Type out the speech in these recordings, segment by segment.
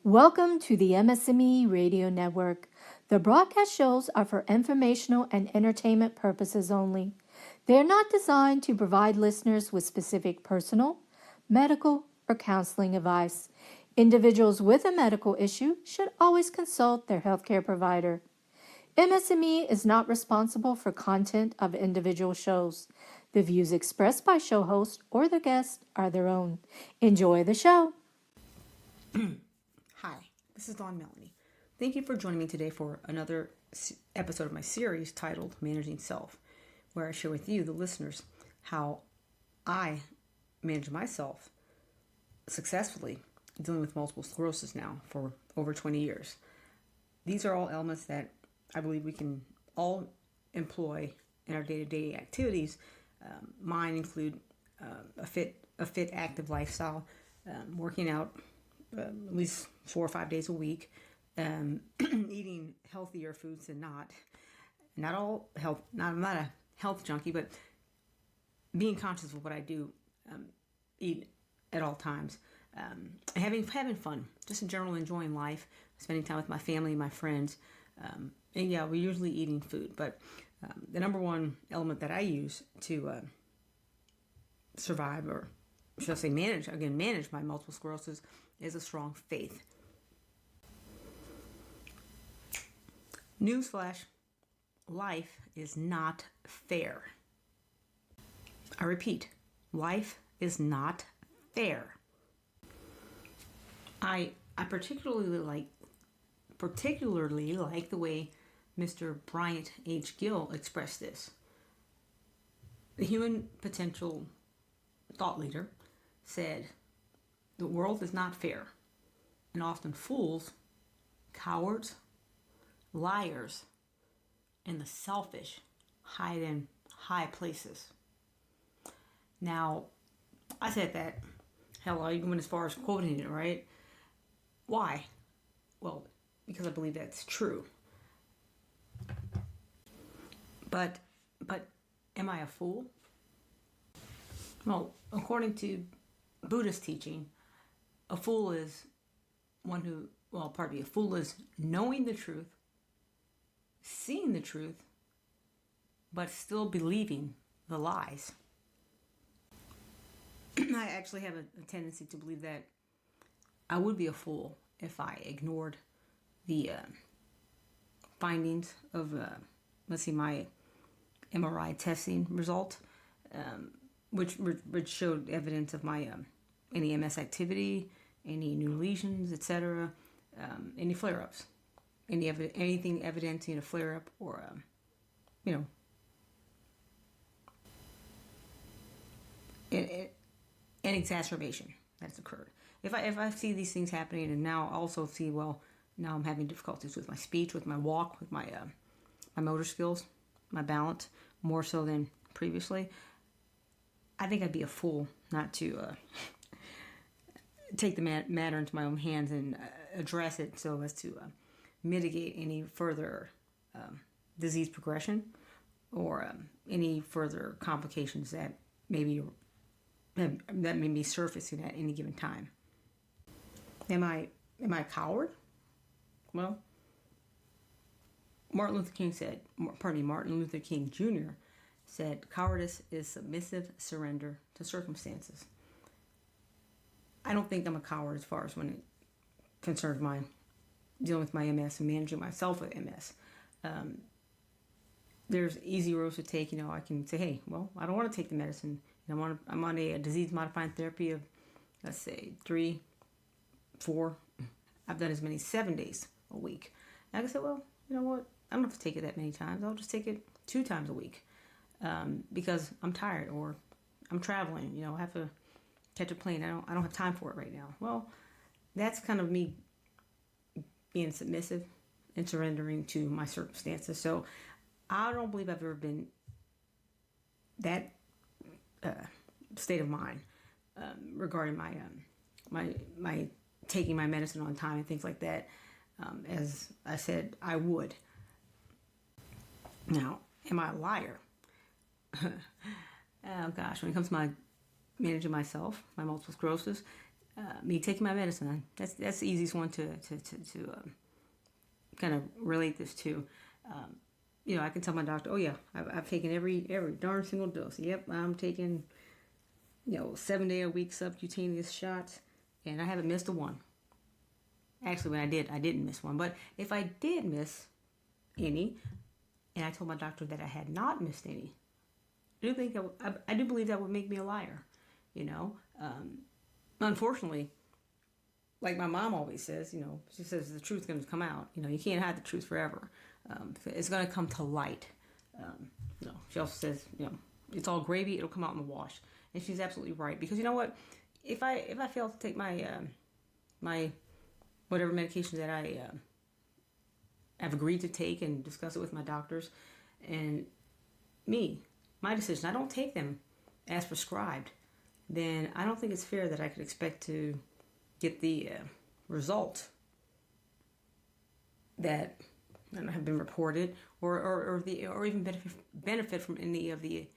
Welcome to the MS&Me Radio Network. The broadcast shows are for informational and entertainment purposes only. They are not designed to provide listeners with specific personal, medical, or counseling advice. Individuals with a medical issue should always consult their healthcare provider. MS&Me is not responsible for content of individual shows. The views expressed by show hosts or their guests are their own. Enjoy the show. Hi, this is Dawn Melanie. Thank you for joining me today for another episode of my series titled Managing Self, where I share with you, the listeners, how I manage myself successfully dealing with multiple sclerosis now for over 20 years. These are all elements that I believe we can all employ in our day-to-day activities. Mine include a fit, active lifestyle, working out at least 4 or 5 days a week, eating healthier foods than not all health. I'm not a health junkie, but being conscious of what I do, eat at all times, having fun, just in general, enjoying life, spending time with my family and my friends, and yeah, we're usually eating food. But the number one element that I use to survive, or should I say manage my multiple sclerosis, is a strong faith. Newsflash, life is not fair. I repeat, life is not fair. I particularly like the way Mr. Bryant H. Gill expressed this. The human potential thought leader said, "The world is not fair, and often fools, cowards, liars, and the selfish hide in high places." Now, I said that, hell, I even went as far as quoting it, right? Why? Well, because I believe that's true. But am I a fool? Well, according to Buddhist teaching, a fool is a fool is knowing the truth, seeing the truth, but still believing the lies. I actually have a tendency to believe that I would be a fool if I ignored the findings of, my MRI testing result, which showed evidence of my any MS activity, any new lesions, etc., any flare-ups, anything evidencing a flare-up or an exacerbation that's occurred. If I see these things happening, and now I also see, now I'm having difficulties with my speech, with my walk, with my my motor skills, my balance, more so than previously, I think I'd be a fool not to take the matter into my own hands and address it so as to mitigate any further disease progression or any further complications that may be surfacing at any given time. Am I a coward? Well, Martin Luther King Jr. said, "Cowardice is submissive surrender to circumstances." I don't think I'm a coward as far as when it concerns my dealing with my MS and managing myself with MS. There's easy roads to take. I can say, hey, well, I don't want to take the medicine. I'm on a disease-modifying therapy of, let's say, 3, 4. I've done as many 7 days a week. And I can say, well, you know what? I don't have to take it that many times. I'll just take it 2 times a week because I'm tired or I'm traveling. I have to catch a plane. I don't have time for it right now. Well, that's kind of me being submissive and surrendering to my circumstances. So I don't believe I've ever been that state of mind regarding my taking my medicine on time and things like that. As I said, I would. Now, am I a liar? Oh gosh, when it comes to managing myself, my multiple sclerosis, me taking my medicine. That's the easiest one to kind of relate this to. I can tell my doctor, oh yeah, I've taken every darn single dose. Yep, I'm taking 7-day-a-week subcutaneous shots, and I haven't missed a one. Actually, when I didn't miss one. But if I did miss any, and I told my doctor that I had not missed any, I do believe that would make me a liar. Unfortunately, like my mom always says, she says the truth's going to come out. You can't hide the truth forever. It's going to come to light. She also says, it's all gravy. It'll come out in the wash. And she's absolutely right. Because you know what? If I fail to take my my whatever medication that I have agreed to take and discuss it with my doctors, and my decision, I don't take them as prescribed, then I don't think it's fair that I could expect to get the result that have been reported, or even benefit from any of the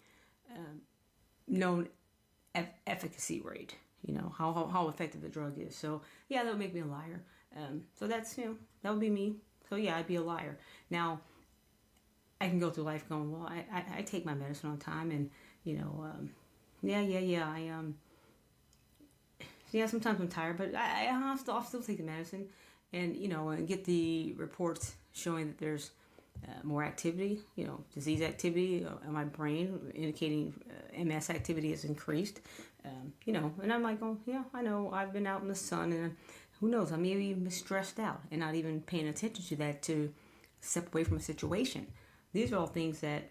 known efficacy rate. How effective the drug is. So yeah, that would make me a liar. So that's that would be me. So yeah, I'd be a liar. Now I can go through life going, well, I take my medicine on time, and sometimes I'm tired, but I'll still take the medicine, and and get the reports showing that there's more activity, disease activity in my brain, indicating MS activity has increased, and I'm like, oh yeah, I know, I've been out in the sun, and who knows, I may even be stressed out and not even paying attention to that to step away from a situation. These are all things that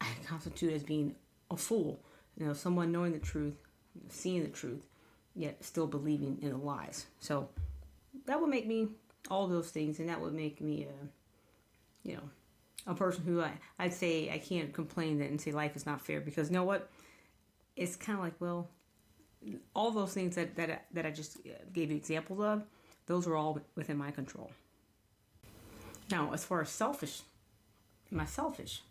I constitute as being a fool, someone knowing the truth, seeing the truth, yet still believing in the lies. So that would make me all those things, and that would make me a person who I'd say I can't complain and say life is not fair, because you know what? It's kind of like, well, all those things that I just gave you examples of, those are all within my control. Now, as far as selfish, am I selfish?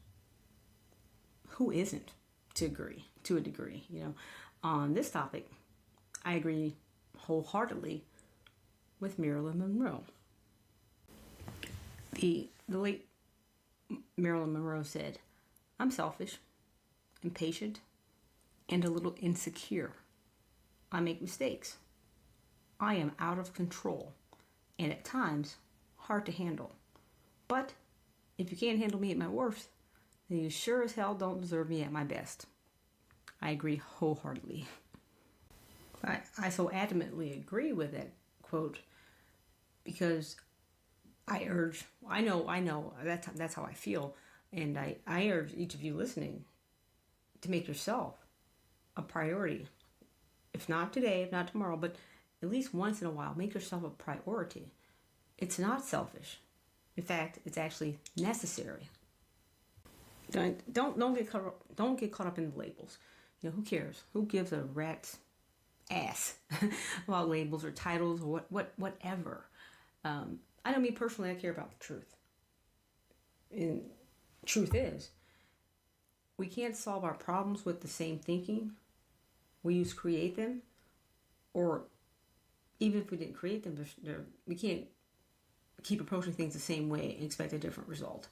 Who isn't, to a degree? On this topic, I agree wholeheartedly with Marilyn Monroe. The late Marilyn Monroe said, "I'm selfish, impatient, and a little insecure. I make mistakes. I am out of control, and at times hard to handle. But if you can't handle me at my worst, then you sure as hell don't deserve me at my best." I agree wholeheartedly. I so adamantly agree with that quote, because I know that's how I feel, and I urge each of you listening to make yourself a priority. If not today, if not tomorrow, but at least once in a while, make yourself a priority. It's not selfish. In fact, it's actually necessary. Don't get caught up in the labels. Who cares? Who gives a rat's ass about labels or titles or whatever? I know, me personally, I care about the truth. And truth is, we can't solve our problems with the same thinking we used to create them, or even if we didn't create them, we can't keep approaching things the same way and expect a different result.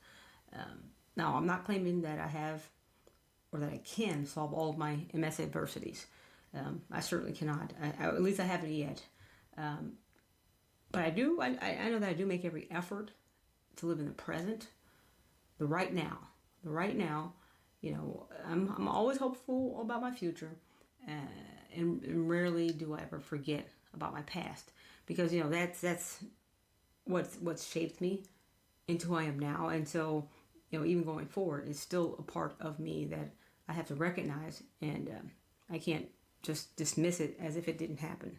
Now, I'm not claiming that I have or that I can solve all of my MS adversities. I certainly cannot. At least I haven't yet. But I do. I know that I do make every effort to live in the present, the right now. The right now. I'm always hopeful about my future, and rarely do I ever forget about my past, because that's what's shaped me into who I am now. And so even going forward, it's still a part of me that I have to recognize, and I can't just dismiss it as if it didn't happen.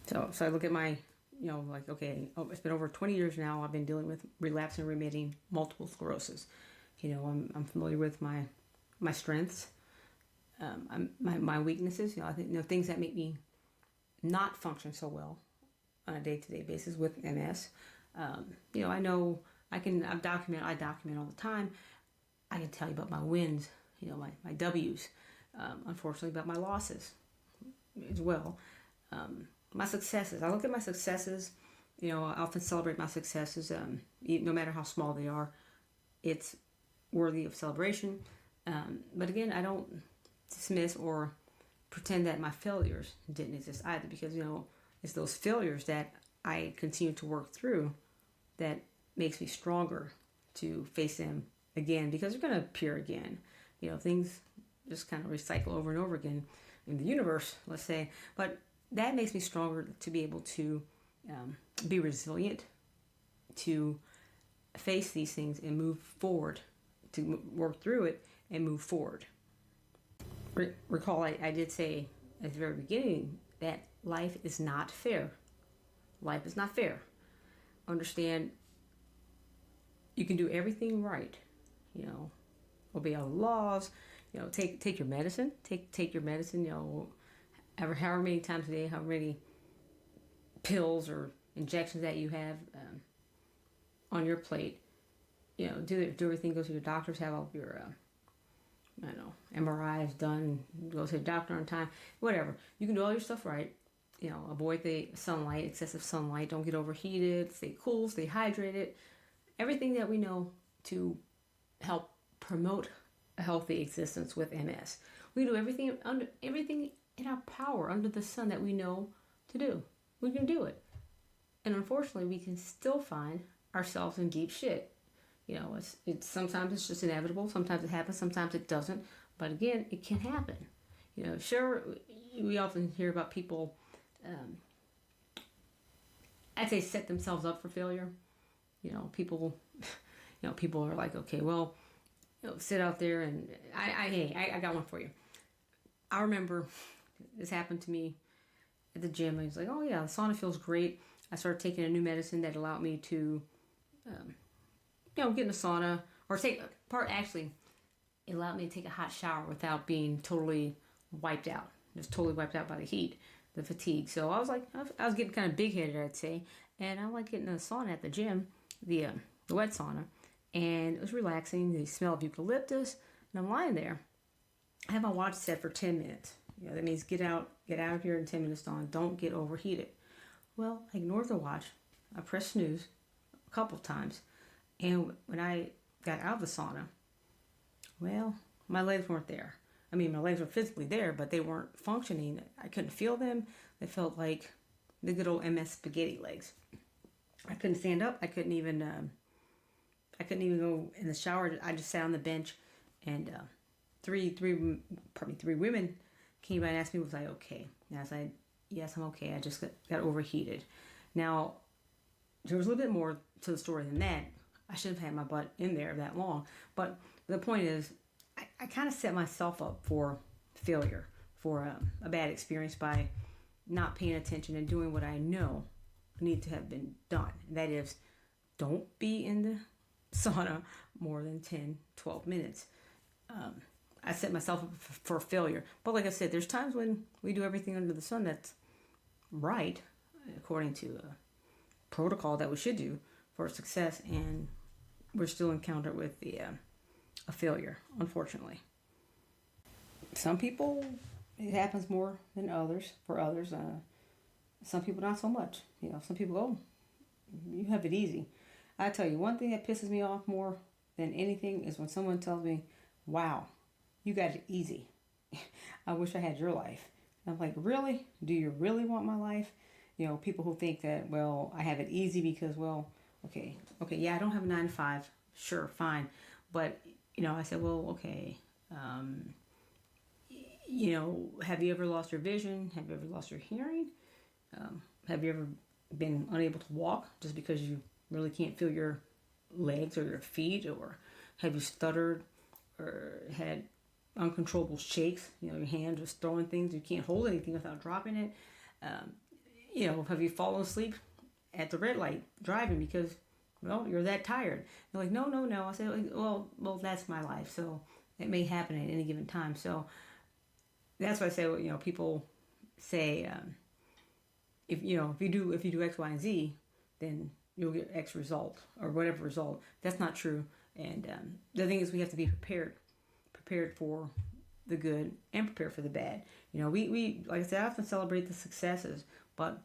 So I look at my, it's been over 20 years now. I've been dealing with relapsing and remitting multiple sclerosis. I'm familiar with my strengths, my weaknesses. I think things that make me not function so well on a day-to-day basis with MS. I know I document all the time. I can tell you about my wins, my W's. Unfortunately, about my losses as well. My successes. I look at my successes. I often celebrate my successes, no matter how small they are. It's worthy of celebration. But again, I don't dismiss or pretend that my failures didn't exist either, because it's those failures that I continue to work through that makes me stronger to face them again, because they're going to appear again. Things just kind of recycle over and over again in the universe, let's say. But that makes me stronger to be able to be resilient, to face these things and move forward, to work through it and move forward. Recall, I did say at the very beginning that life is not fair. Life is not fair. Understand, you can do everything right. Obey all the laws. Take your medicine. Take your medicine. However many times a day, however many pills or injections that you have on your plate. Do everything. Go to your doctors. Have all your MRIs done. Go to the doctor on time. Whatever. You can do all your stuff right. Avoid the sunlight, excessive sunlight. Don't get overheated. Stay cool. Stay hydrated. Everything that we know to help promote a healthy existence with MS. We do everything in our power under the sun that we know to do. We can do it. And unfortunately, we can still find ourselves in deep shit. It's sometimes it's just inevitable. Sometimes it happens. Sometimes it doesn't. But again, it can happen. Sure, we often hear about people, I'd say, set themselves up for failure. People are like, okay, well, sit out there and I got one for you. I remember this happened to me at the gym. I was like, oh yeah, the sauna feels great. I started taking a new medicine that allowed me to, get in the sauna, or it allowed me to take a hot shower without being totally wiped out. Just totally wiped out by the heat, the fatigue. So I was like, I was getting kind of big headed, I'd say. And I like getting in the sauna at the gym, the wet sauna. And it was relaxing. The smell of eucalyptus. And I'm lying there. I have my watch set for 10 minutes. That means get out of here in 10 minutes, Dawn. Don't get overheated. Well, I ignored the watch. I pressed snooze a couple of times. And when I got out of the sauna, well, my legs weren't there. I mean, my legs were physically there, but they weren't functioning. I couldn't feel them. They felt like the good old MS spaghetti legs. I couldn't stand up. I couldn't even go in the shower. I just sat on the bench, and three women came by and asked me, was I okay? And I said, yes, I'm okay. I just got overheated. Now, there was a little bit more to the story than that. I shouldn't have had my butt in there that long. But the point is, I kind of set myself up for failure, for a bad experience by not paying attention and doing what I know need to have been done. And that is, don't be in the sauna more than 10, 12 minutes. I set myself up for failure. But like I said, there's times when we do everything under the sun that's right, according to a protocol that we should do for success, and we're still encountered with a failure, unfortunately. Some people, it happens more than others. For others, some people not so much. Some people, oh, you have it easy. I tell you, one thing that pisses me off more than anything is when someone tells me, wow, you got it easy. I wish I had your life. And I'm like, really? Do you really want my life? People who think that, well, I have it easy because, well, okay, yeah, I don't have a 9 to 5. Sure, fine. But, I said, well, okay, have you ever lost your vision? Have you ever lost your hearing? Have you ever been unable to walk just because you really can't feel your legs or your feet? Or have you stuttered or had uncontrollable shakes? Your hand just throwing things. You can't hold anything without dropping it. Have you fallen asleep at the red light driving because, well, you're that tired? They're like, no. I said, well, that's my life. So it may happen at any given time. So that's why I say, people say, if you do X, Y, and Z, then you'll get X result or whatever result. That's not true. And the thing is, we have to be prepared for the good and prepare for the bad. We like I said, I often celebrate the successes, but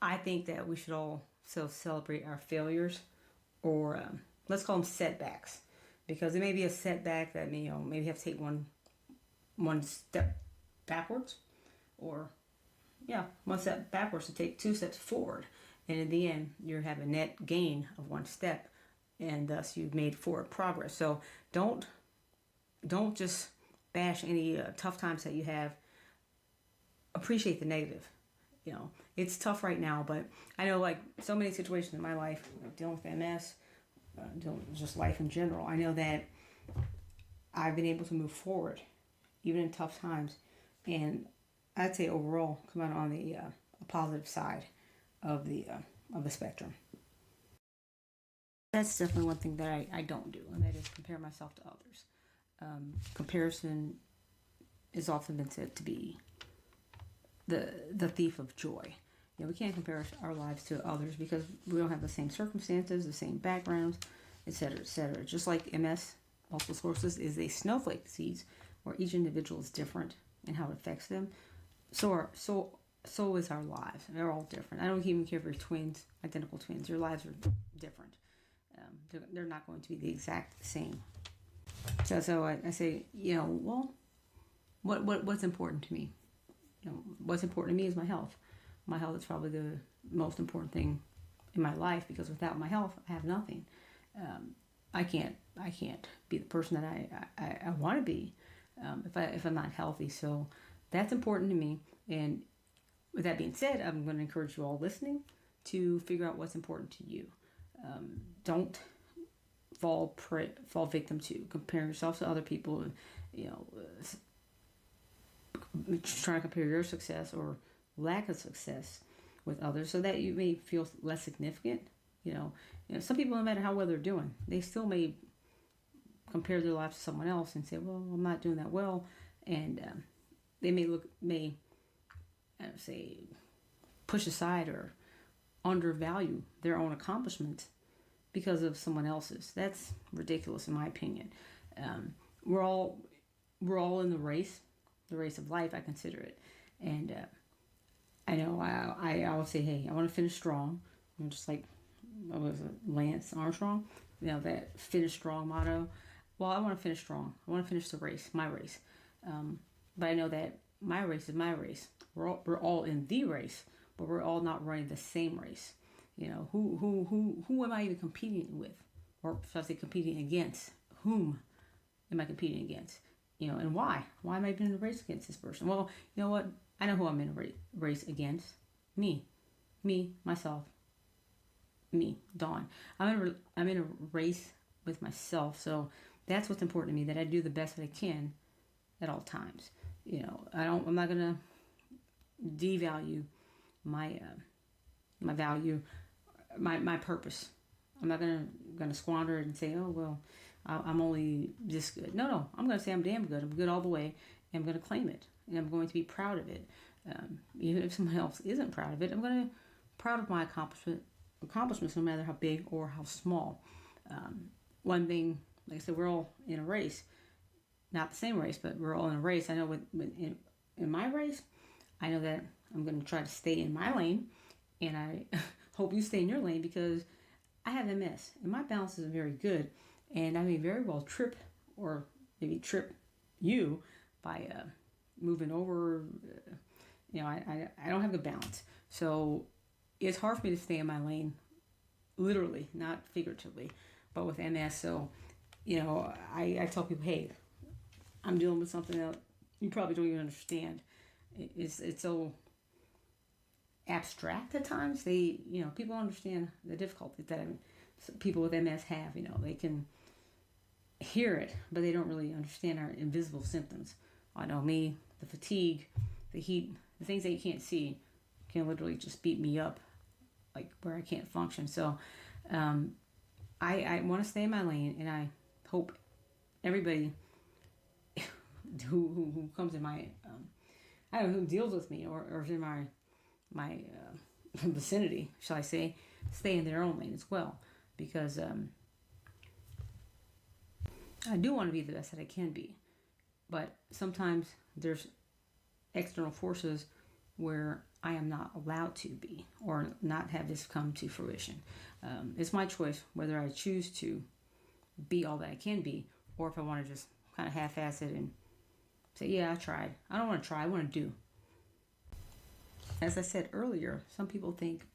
I think that we should also celebrate our failures, or let's call them setbacks, because it may be a setback that maybe have to take one step backwards, or one step backwards to take 2 steps forward, and in the end you're having a net gain of 1 step, and thus you've made forward progress. So don't just bash any tough times that you have. Appreciate the negative. It's tough right now, but I know, like, so many situations in my life, dealing with MS, dealing with just life in general, I know that I've been able to move forward even in tough times, and I'd say overall come out on the positive side of the spectrum. That's definitely one thing that I don't do, and that is compare myself to others. Comparison is often been said to be the thief of joy. We can't compare our lives to others because we don't have the same circumstances, the same backgrounds, etc., etc. Just like MS, multiple sclerosis, is a snowflake disease where each individual is different in how it affects them. So is our lives. They're all different. I don't even care if you're twins, identical twins. Your lives are different. They're not going to be the exact same. So I say, well, what's important to me? What's important to me is my health. My health is probably the most important thing in my life, because without my health, I have nothing. I can't be the person that I want to be if I'm not healthy. So that's important to me. And with that being said, I'm going to encourage you all listening to figure out what's important to you. Don't fall victim to comparing yourself to other people. Trying to compare your success or lack of success with others, so that you may feel less significant. Some people, no matter how well they're doing, they still may compare their lives to someone else and say, "Well, I'm not doing that well," and they may say push aside or undervalue their own accomplishments because of someone else's. That's ridiculous, in my opinion. We're all in the race of life, I consider it. And I know I always say, hey, I want to finish strong. Just like, what was it, Lance Armstrong? That finish strong motto. Well, I want to finish strong. I want to finish the race, my race. But I know that my race is my race. We're all in the race, but we're all not running the same race. Who am I even competing with? Or should I say competing against? Whom am I competing against? And why? Why am I even in a race against this person? Well, you know what? I know who I'm in a race against. Me, myself, me, Dawn. I'm in a race with myself. So that's what's important to me, that I do the best that I can at all times. I'm not gonna devalue my value, my purpose. I'm not gonna squander it and say, oh well, I'm only this good. No, I'm gonna say I'm damn good. I'm good all the way, and I'm gonna claim it, and I'm going to be proud of it. Even if someone else isn't proud of it, I'm gonna proud of my accomplishments, no matter how big or how small. One thing, like I said, we're all in a race, not the same race, but we're all in a race. I know in my race, I know that I'm going to try to stay in my lane, and I hope you stay in your lane, because I have MS, and my balance isn't very good, and I may very well trip, or maybe trip you by moving over. I don't have good balance, so it's hard for me to stay in my lane, literally, not figuratively, but with MS. So, I tell people, hey, I'm dealing with something that you probably don't even understand. It's so abstract at times. People understand the difficulty that people with MS have. They can hear it, but they don't really understand our invisible symptoms. I know me, the fatigue, the heat, the things that you can't see can literally just beat me up, like where I can't function. So I want to stay in my lane, and I hope everybody who comes in my I don't know, who deals with me or is in my vicinity, shall I say, stay in their own lane as well, because I do want to be the best that I can be, But sometimes there's external forces where I am not allowed to be or not have this come to fruition. It's my choice whether I choose to be all that I can be, or if I want to just kind of half-ass it and say, yeah, I tried. I don't want to try, I want to do. As I said earlier, some people think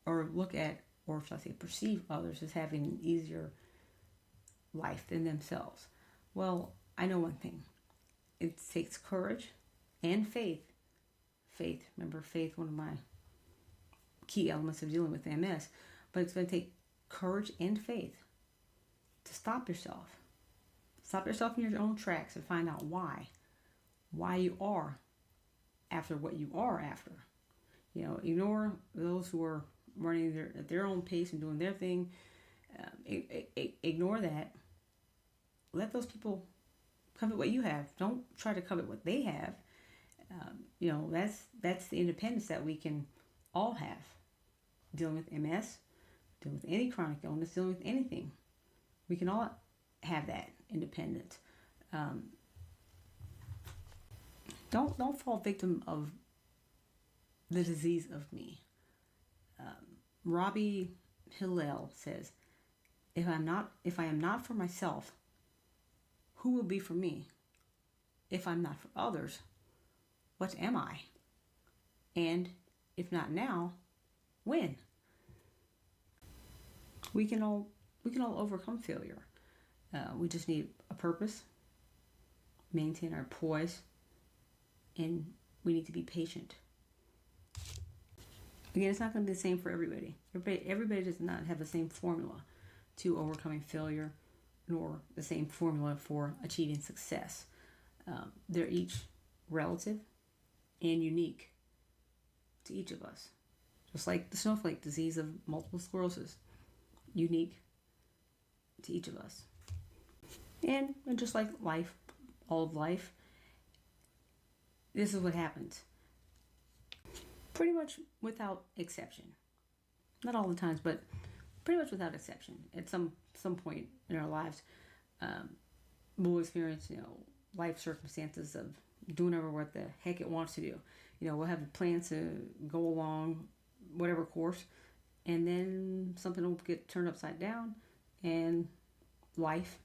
or look at, or should I say perceive others as having an easier life than themselves. Well, I know one thing. It takes courage and faith. Faith, remember faith, one of my key elements of dealing with MS. But it's going to take courage and faith to stop yourself. Stop yourself in your own tracks and find out why you are after what you are after. Ignore those who are running at their own pace and doing their thing. Ignore that. Let those people covet what you have. Don't try to covet what they have. That's the independence that we can all have. Dealing with MS, dealing with any chronic illness, dealing with anything. We can all have that independence. Don't fall victim of the disease of me. Robbie Hillel says, if I am not for myself, who will be for me? If I'm not for others, what am I? And if not now, when? We can all overcome failure. We just need a purpose, maintain our poise, and we need to be patient. Again, it's not going to be the same for everybody. Everybody does not have the same formula to overcoming failure, nor the same formula for achieving success. They're each relative and unique to each of us. Just like the snowflake disease of multiple sclerosis, unique to each of us. And just like life, all of life, this is what happens. Pretty much without exception. Not all the times, but pretty much without exception. At some point in our lives, we'll experience, life circumstances of doing whatever what the heck it wants to do. We'll have plans to go along whatever course, and then something will get turned upside down, and life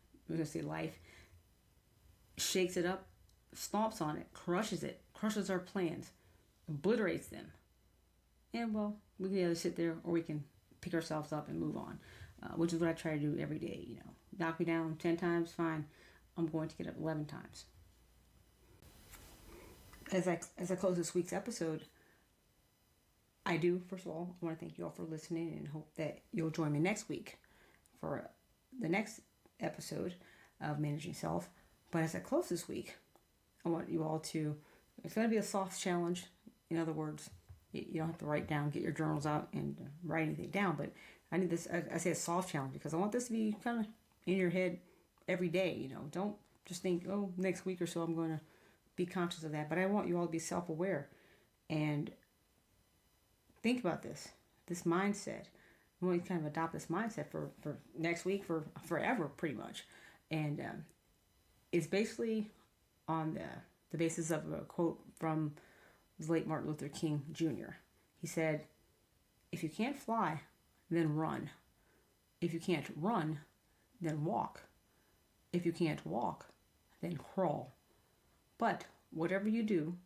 shakes it up, stomps on it, crushes our plans, obliterates them. And we can either sit there or we can pick ourselves up and move on, which is what I try to do every day. Knock me down 10 times, fine. I'm going to get up 11 times. As I close this week's episode, I do, first of all, I want to thank you all for listening and hope that you'll join me next week for the next episode of Managing Self. But as I close this week, I want you all to, it's going to be a soft challenge. In other words, you don't have to write down, get your journals out and write anything down. But I need this, I say a soft challenge because I want this to be kind of in your head every day. Don't just think, next week or so I'm going to be conscious of that. But I want you all to be self-aware and think about this mindset. I want you to kind of adopt this mindset for next week, for forever, pretty much. And it's basically on the basis of a quote from the late Martin Luther King Jr. He said, if you can't fly, then run. If you can't run, then walk. If you can't walk, then crawl. But whatever you do,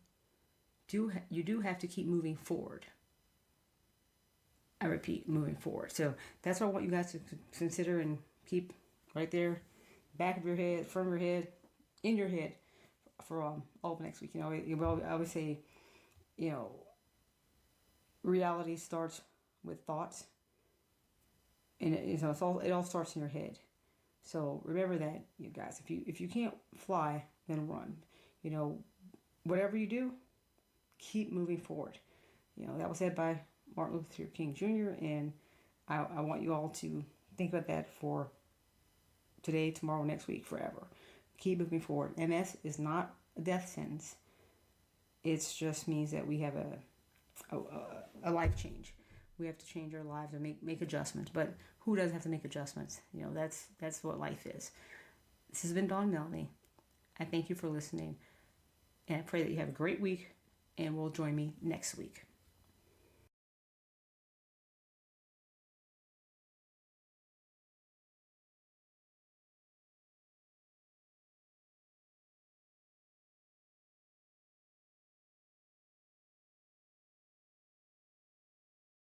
you do have to keep moving forward. I repeat, moving forward. So that's what I want you guys to consider and keep right there, back of your head, front of your head, in your head for all of next week. I always say, reality starts with thoughts, and it all starts in your head. So remember that, you guys. If you can't fly, then run. Whatever you do, keep moving forward. That was said by Martin Luther King Jr. And I want you all to think about that for today, tomorrow, next week, forever. Keep moving forward. MS is not a death sentence. It just means that we have a life change. We have to change our lives and make adjustments. But who doesn't have to make adjustments? That's what life is. This has been Dawn Melanie. I thank you for listening, and I pray that you have a great week and will join me next week.